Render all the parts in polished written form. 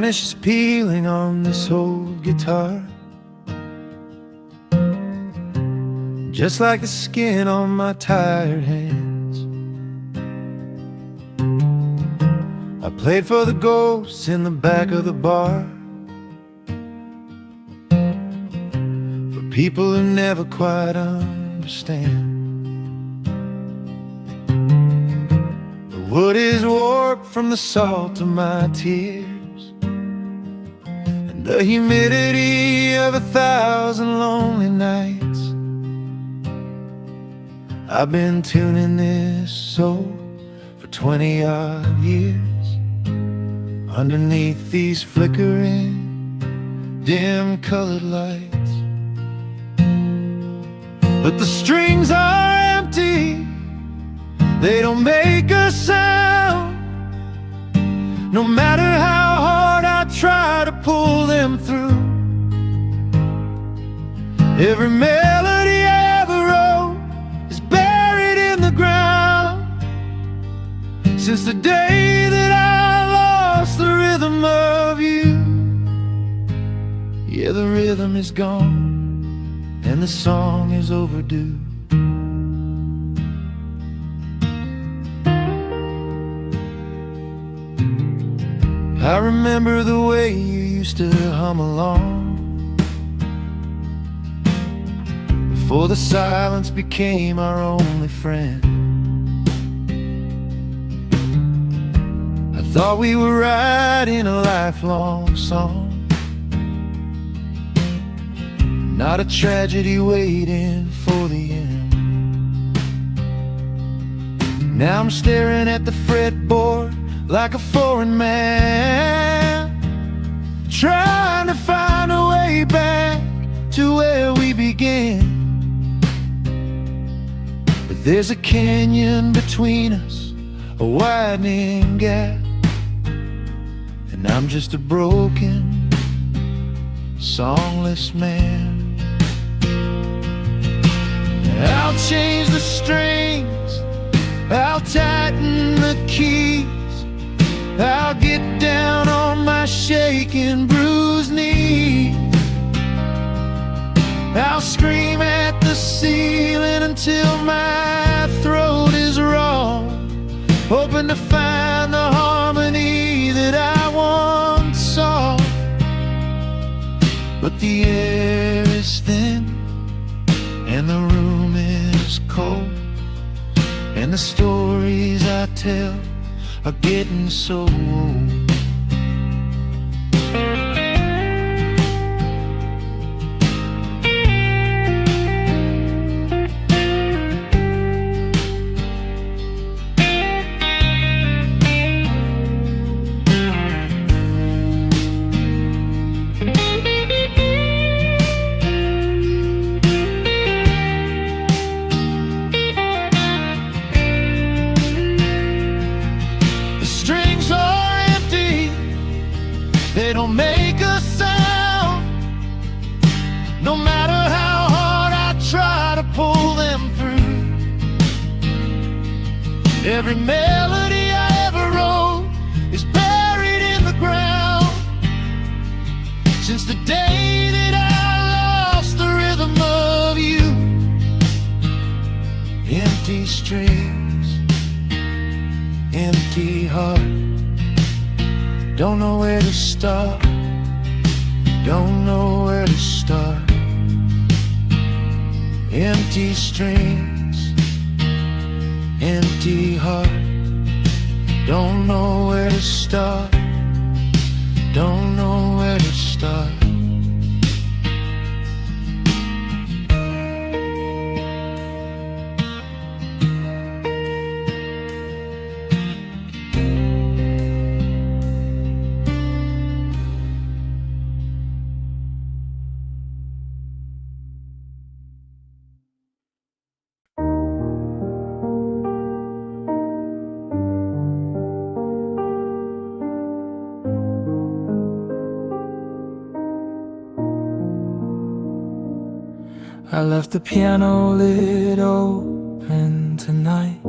varnish is peeling on this old guitar, just like the skin on my tired hands. I played for the ghosts in the back of the bar, for people who never quite understand. The wood is warped from the salt of my tears, and the humidity of 1,000 lonely nights. I've been tuning this soul for 20-odd years, underneath these flickering, dim-colored lights. But the strings are empty, they don't make a sound, no matter how hard I try to pull them through. Every melody I ever wrote is buried in the ground, since the day that I lost the rhythm of you. Yeah, the rhythm is gone, and the song is overdue. I remember the way you used to hum along, before the silence became our only friend. I thought we were writing a lifelong song, not a tragedy waiting for the end. Now I'm staring at the fretboard like a foreign man, trying to find a way back to where we began. But there's a canyon between us, a widening gap, and I'm just a broken, songless man. I'll change the strings, I'll tighten the keys, I'll get down on my shaking, bruised knees. I'll scream at the ceiling until my throat is raw, hoping to find the harmony that I once saw. But the air is thin, and the room is cold, and the stories I tell are getting so old. They don't make a sound, no matter how hard I try to pull them through. Every melody I ever wrote is buried in the ground, since the day that I lost the rhythm of you. Empty strings, empty heart, don't know where to start, don't know where to start. Empty strings, empty heart, don't know where to start, don't know where to start. I left the piano lid open tonight,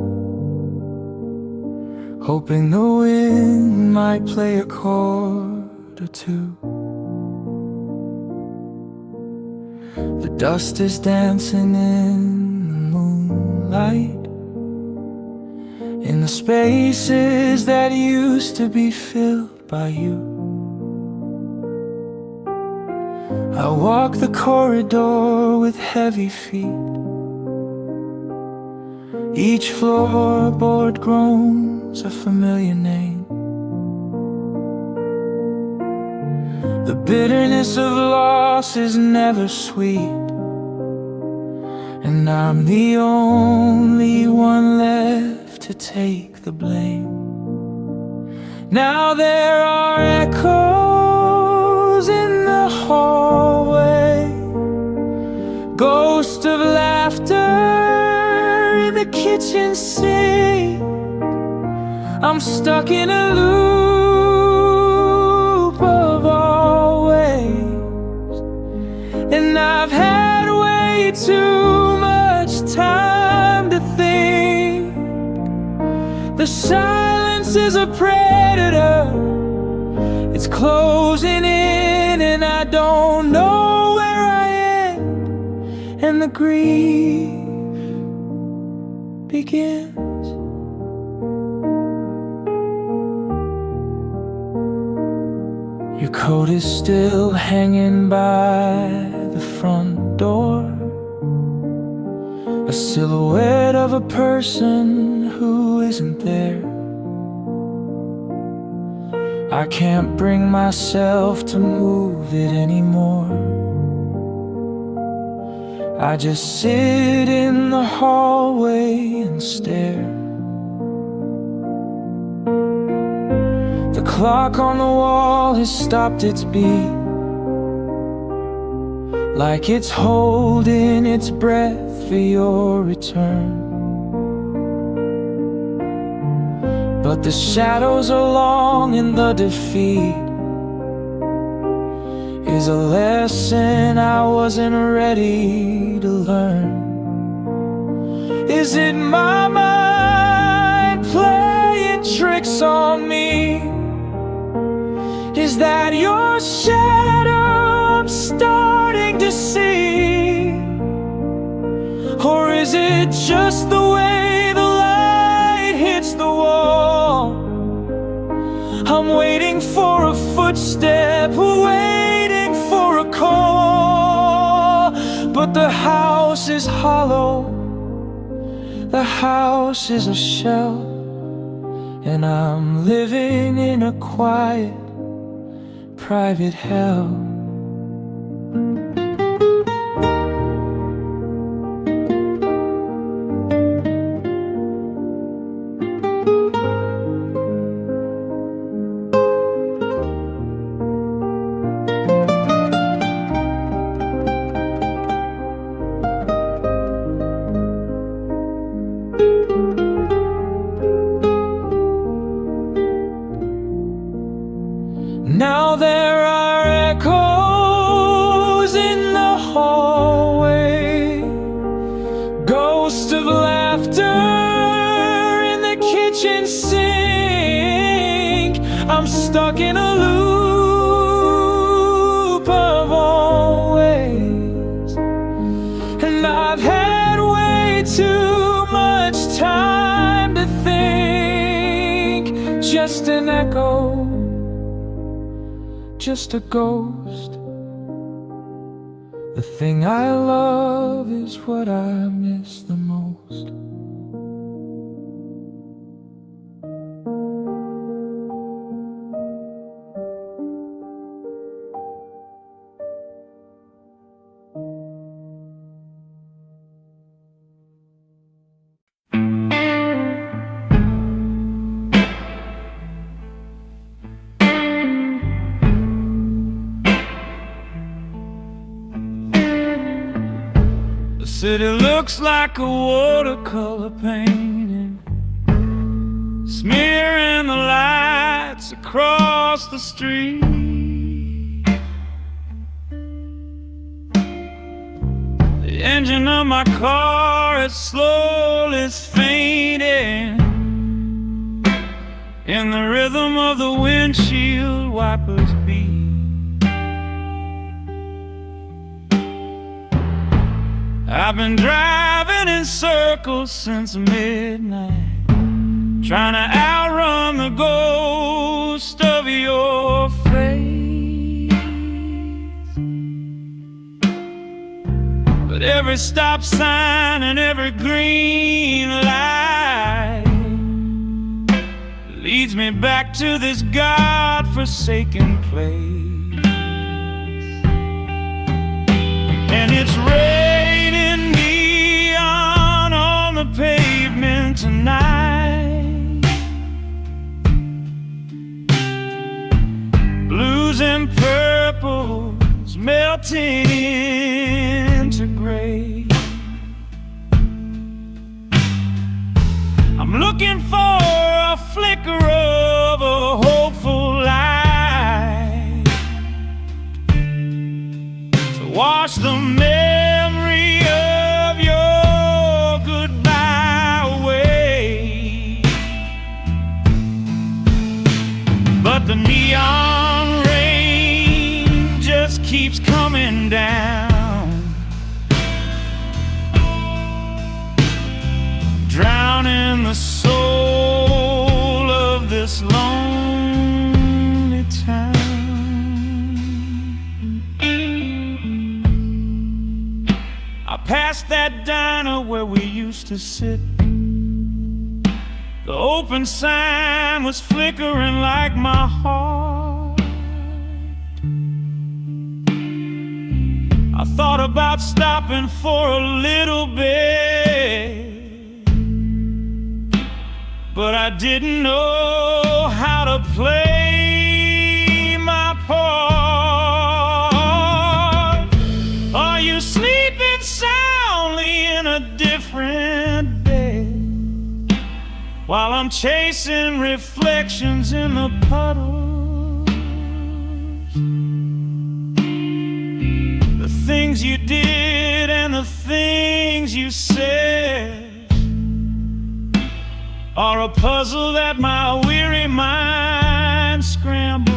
hoping the wind might play a chord or two. The dust is dancing in the moonlight, in the spaces that used to be filled by you. I walk the corridor with heavy feet. Each floorboard groans a familiar name. The bitterness of loss is never sweet, and I'm the only one left to take the blame. Now there are echoes in the hallway, ghosts of laughter in the kitchen sink. I'm stuck in a loop of always, and I've had way too much time to think. The silence is a predator, it's closing in, and I don't know where I end and the grief begins. Your coat is still hanging by the front door, a silhouette of a person who isn't there. I can't bring myself to move it anymore. I just sit in the hallway and stare. The clock on the wall has stopped its beat, like it's holding its breath for your return. But the shadows are long, and the defeat is a lesson I wasn't ready to learn. Is it my mind playing tricks on me? Is that your shadow I'm starting to see? Or is it just the way the light hits the wall? I'm waiting for a footstep, waiting for a call. But the house is hollow, the house is a shell, and I'm living in a quiet, private hell. Now there are echoes in the hallway, ghosts of laughter in the kitchen sink. I'm stuck in a loop of always, and I've had way too much time to think. Just an echo, just a ghost. The thing I love is what I miss the most. The city looks like a watercolor painting, smearing the lights across the street. The engine of my car is slowly fading in the rhythm of the windshield wipers beat. I've been driving in circles since midnight, trying to outrun the ghost of your face. But every stop sign and every green light leads me back to this God-forsaken place. And it's raining neon on the pavement tonight, blues and purples melting into gray. I'm looking for a flicker of a hopeful light to wash the memory of your goodbye away. But the neon rain just keeps coming down, drowning the soul of this lonely town. I passed that diner where we used to sit. The open sign was flickering like my heart. I thought about stopping for a little bit, but I didn't know how to play my part. Are you sleeping soundly in a different bed, while I'm chasing reflections in the puddles? The things you did and the things you said are a puzzle that my weary mind scrambles.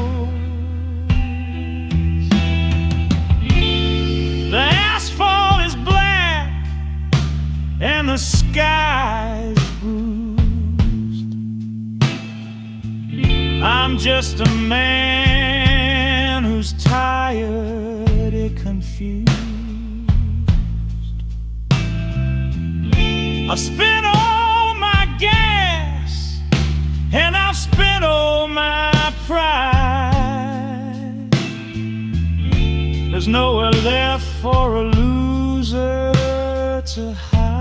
The asphalt is black and the sky is bruised. I'm just a man who's tired and confused. I've spent all my gas and I've spent all my pride. There's nowhere left for a loser to hide.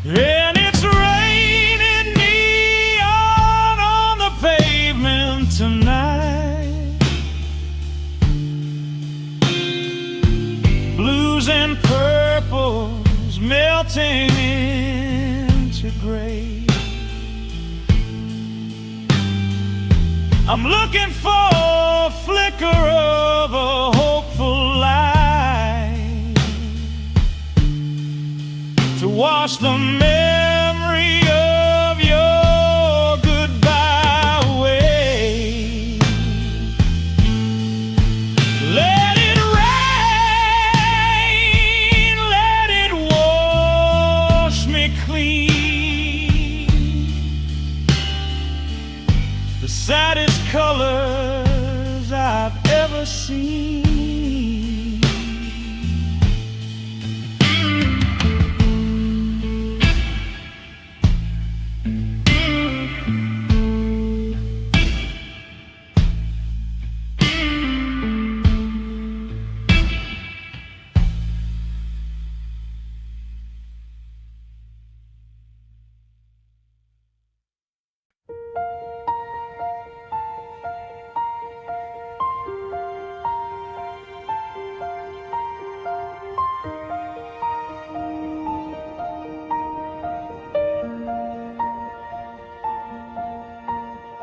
And it's raining neon on the pavement tonight, blues and purples melting into gray. I'm looking for a flicker of a hopeful light to wash the memory of your goodbye away. Let it rain, let it wash me clean. The saddest colors I've ever seen.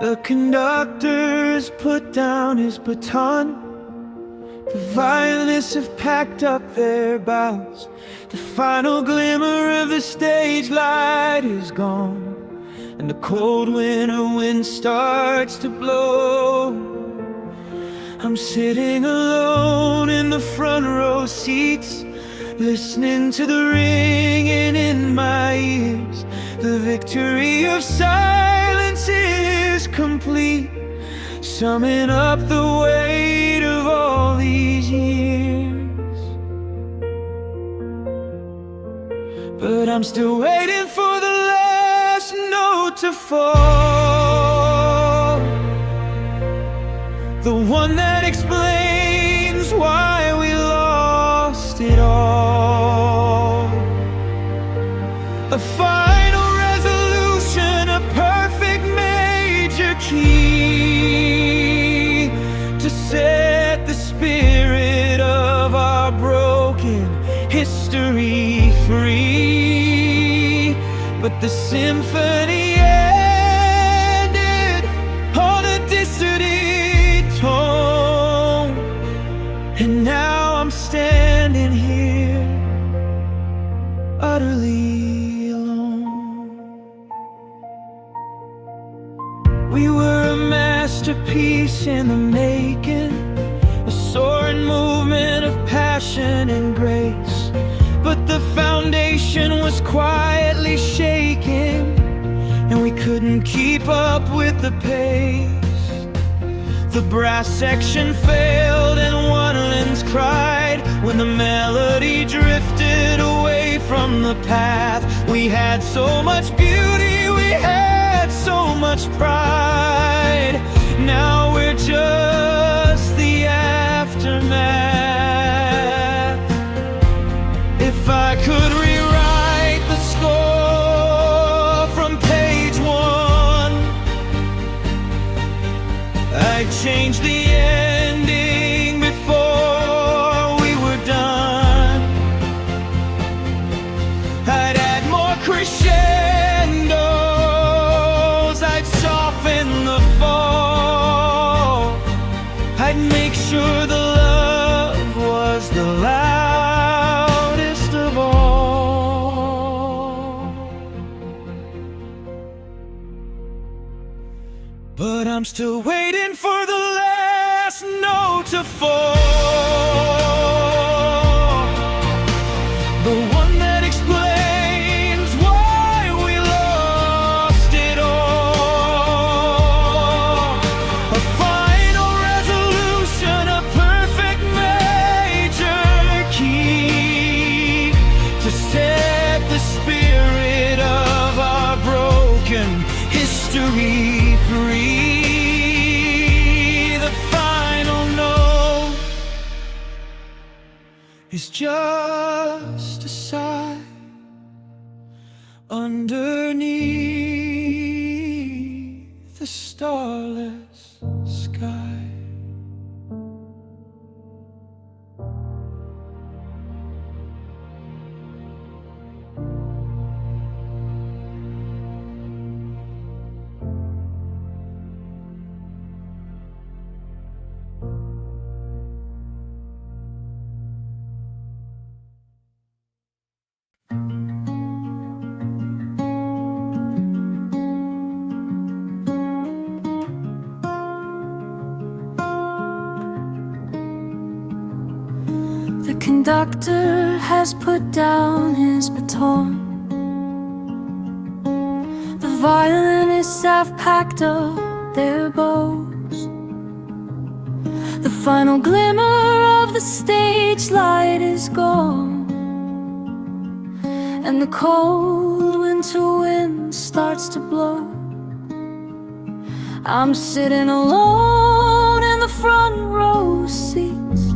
The conductor's put down his baton. The violinists have packed up their bows. The final glimmer of the stage light is gone, and the cold winter wind starts to blow. I'm sitting alone in the front row seats, listening to the ringing in my ears. The victory of silence is complete, summing up the weight of all these years. But I'm still waiting for the last note to fall, the one that explains why we lost it all. A final resolution, a perfect major key to set the spirit of our broken history free. But the symphony ended on a distorted tone, and now I'm standing here utterly alone. We were a masterpiece in the making, a soaring movement of passion and grace. But the foundation was quietly shaking, and we couldn't keep up with the pace. The brass section failed and one lens cried when the melody drifted away from the path. We had so much beauty, we had so much pride. Now we're just the aftermath. If I could rewrite the score from page one, I'd change the ending before we were done. I'd add more crescendos, I'd soften the fall. I'd make sure the love was the loudest of all. But I'm still waiting for the last note to fall, the one that explains why we lost it all. A final resolution, a perfect major key to set the spirit of our broken history free. The final note is just a sigh underneath the starless sky. The conductor has put down his baton. The violinists have packed up their bows. The final glimmer of the stage light is gone, and the cold winter wind starts to blow. I'm sitting alone in the front row seats,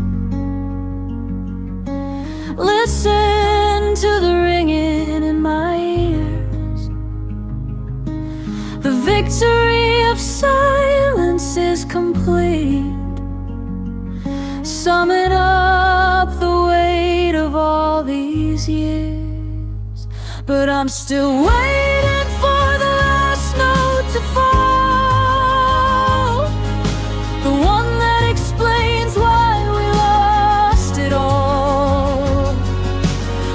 listen to the ringing in my ears. The victory of silence is complete, summing up the weight of all these years. But I'm still waiting for the last note to fall, the one that explains why we lost it all.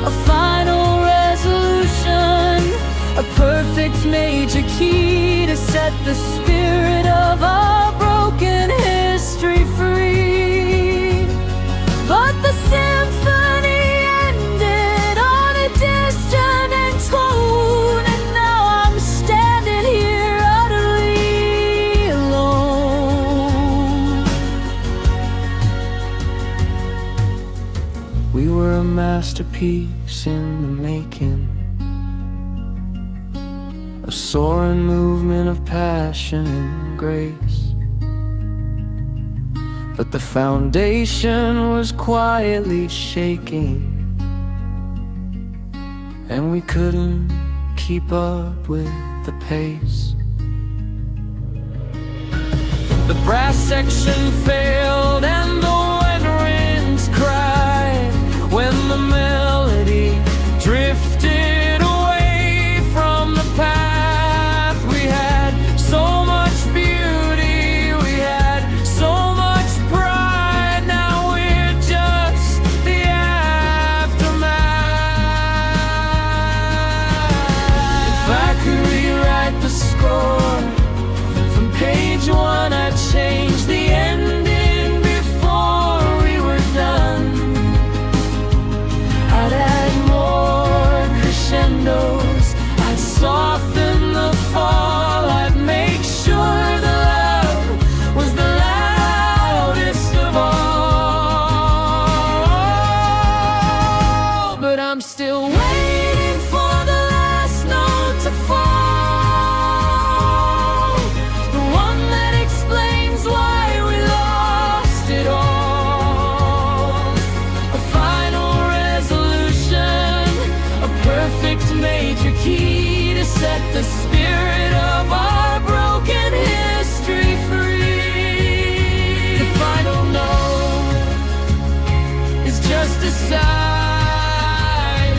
A final resolution, a perfect perfect major key to set the spirit of our broken history free. But the symphony ended on a dissonant tone, and now I'm standing here utterly alone. We were a masterpiece in the making, a soaring movement of passion and grace. But the foundation was quietly shaking, and we couldn't keep up with the pace. The brass section failed and the winds cried when the melody drifted away from the path. We had so much beauty, we had so much pride. Now we're just the aftermath. If I could rewrite the score from page one, I'd change the ending before we were done. I'd add more crescendos, I'd soften the fall, I'd make sure the love was the loudest of all. But I'm still waiting for the last note to fall, the one that explains why we lost it all. A final resolution, a perfect major key to set the spirit of our broken history free. The final note is just a sigh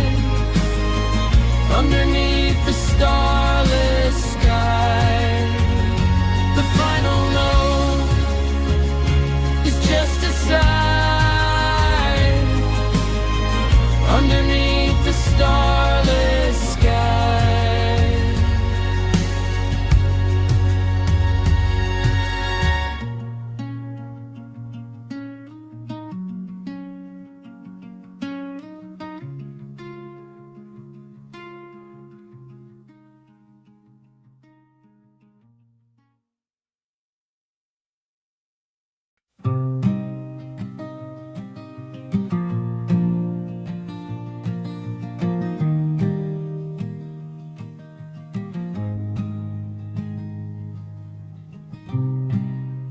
underneath the starless sky. The final note is just a sigh underneath the starless sky.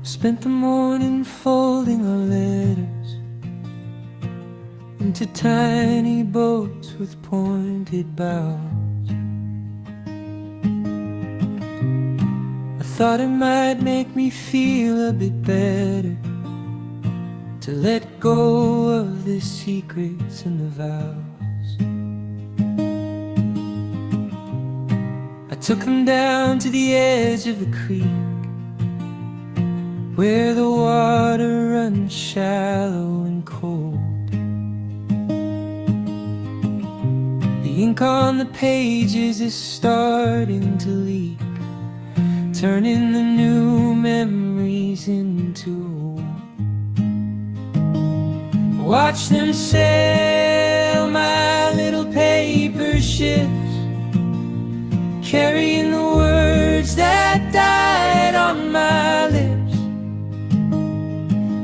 Spent the morning folding our letters into tiny boats with pointed bows. I thought it might make me feel a bit better to let go of the secrets and the vows. I took them down to the edge of the creek where the water runs shallow and cold. The ink on the pages is starting to leak, turning the new memories into old. Watch them sail, my little paper ships, carrying the words that died on my lips,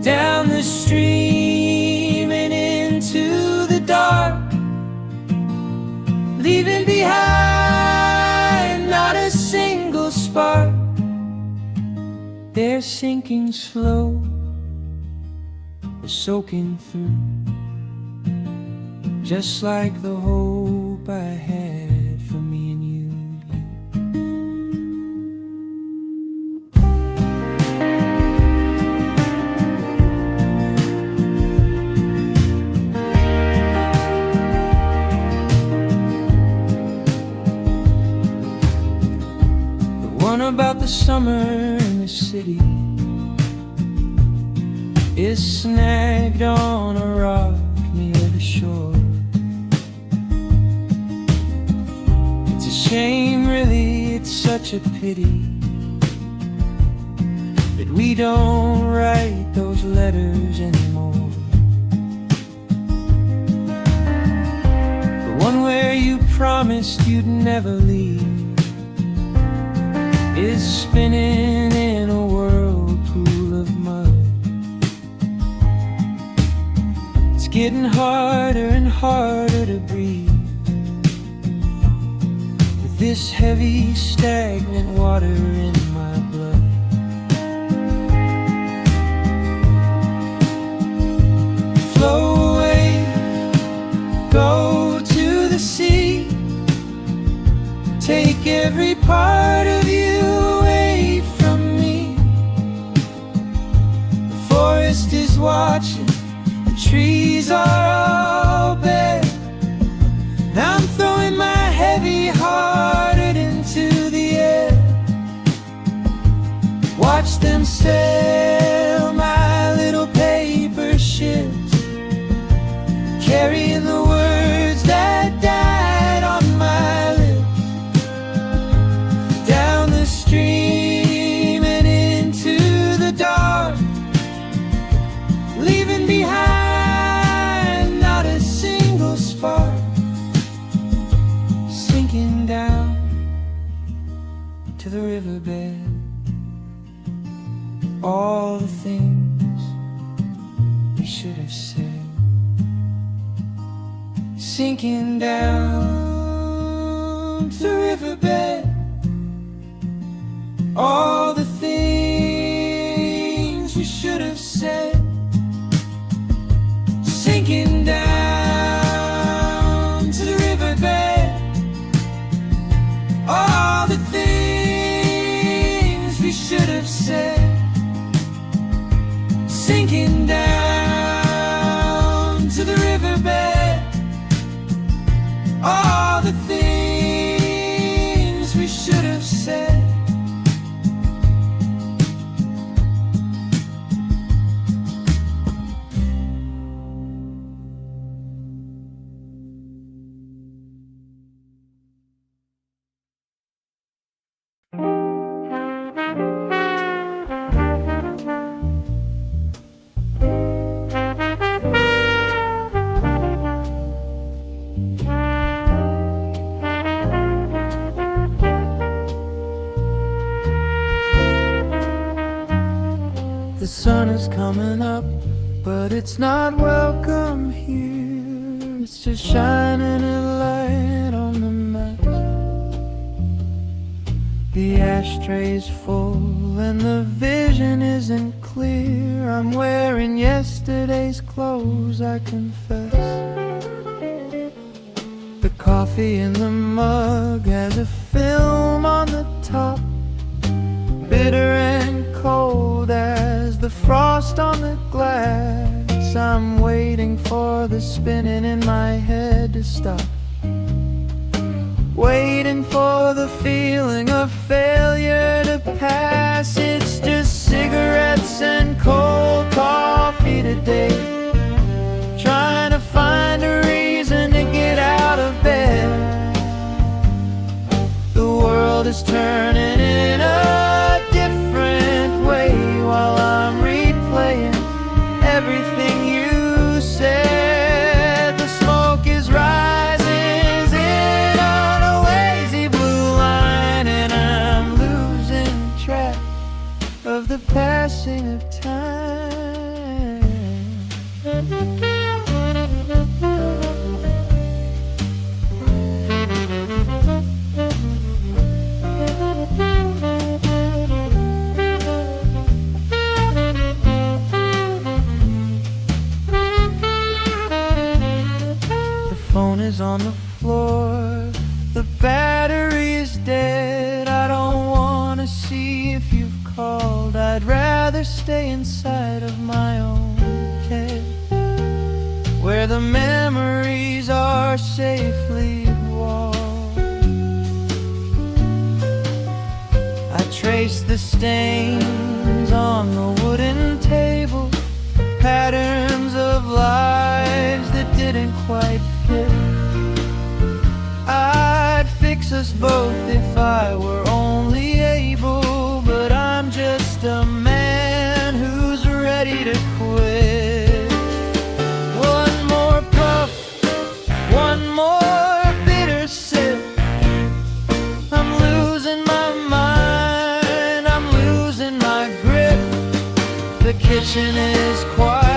down the stream and into the dark, leaving behind not a single spark. They're sinking slow, they're soaking through, just like the hope I had for me and you. About the summer in the city is snagged on a rock near the shore. It's a shame, really, such a pity that we don't write those letters anymore. The one where you promised you'd never leave is spinning in a whirlpool of mud. It's getting harder and harder to breathe with this heavy, stagnant water in my blood. Flow away, go to the sea, take every part of you away from me. The forest is watching, the trees are all bare. Now I'm throwing my heavy hearted into the air. Watch them sail my little paper ships, carrying the words that died on my lips, down the stream and into the dark, leaving behind not a single spark. Sinking down to the riverbed, all the things we should have said. Sinking down to the riverbed, all the things we should have said. Sinking down to the riverbed, all the things we should have said. Sinking down to the riverbed, all the things we should have said. The sun is coming up, but it's not welcome here. It's just shining a light on the mess. The ashtray's full and the vision isn't clear. I'm wearing yesterday's clothes, I confess. The coffee in the mug has a film on the top, bitter and cold as the frost on the glass. I'm waiting for the spinning in my head to stop, waiting for the feeling of failure to pass. It's just cigarettes and cold coffee today, trying to find a reason to get out of bed. The world is turning in a different way while I'm replaying everything you said. The smoke is rising in on a lazy blue line, and I'm losing track of the passing of time. Is on the floor, the battery is dead. I don't wanna see if you've called. I'd rather stay inside of my own head, where the memories are safely walled. I trace the stains on the wooden table, patterns of lives that didn't quite fit. I'd fix us both if I were only kitchen is quiet.